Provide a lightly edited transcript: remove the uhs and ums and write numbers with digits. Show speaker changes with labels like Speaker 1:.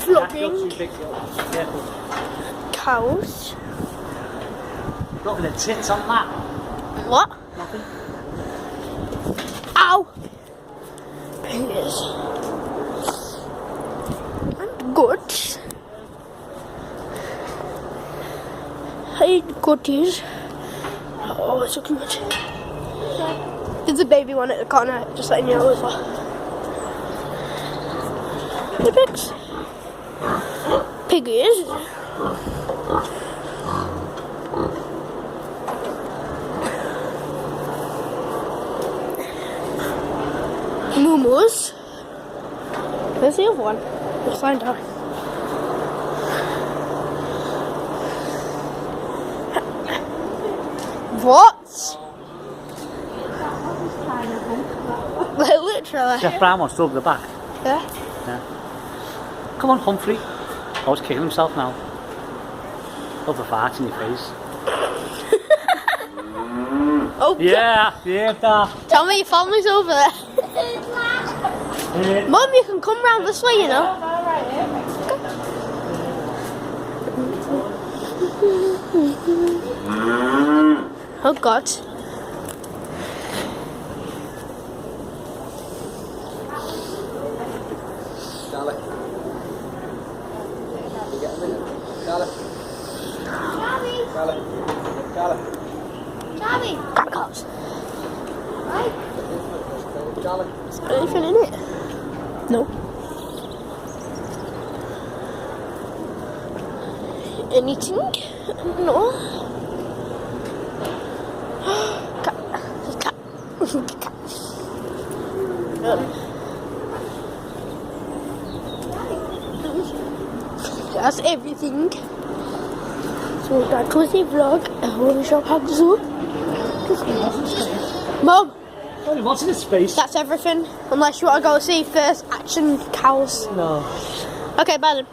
Speaker 1: vlogging.
Speaker 2: Careful.
Speaker 1: Cows.
Speaker 2: Look at the tits on that.
Speaker 1: What?
Speaker 2: Nothing.
Speaker 1: Ow! Penis. And goats. I eat goaties. Oh, it's so cute. There's a baby one at the corner, just letting you know as well. The pigs. Piggies. Mumus. Where's the other one? We'll find out. What? Literally.
Speaker 2: Jeff Brown wants to rub the back.
Speaker 1: Yeah.
Speaker 2: Yeah. Come on, Humphrey. Oh, he's kicking himself now. Love the fart in your face.
Speaker 1: Oh,
Speaker 2: Yeah, Dad.
Speaker 1: tell me your family's over there. Mum, you can come round this way, you know. Oh God.
Speaker 3: Charlie. You get a minute? Charlie. Charlie. Charlie.
Speaker 1: Charlie. Cows.
Speaker 3: Charlie.
Speaker 1: Is there anything in it? No. Anything? No. Cat. Cat. That's everything. So that was the vlog. I hope you shall have zoo. Mum,
Speaker 2: What's in his face?
Speaker 1: that's everything. Unless you want to go see first action cows.
Speaker 2: No.
Speaker 1: Okay, bye then.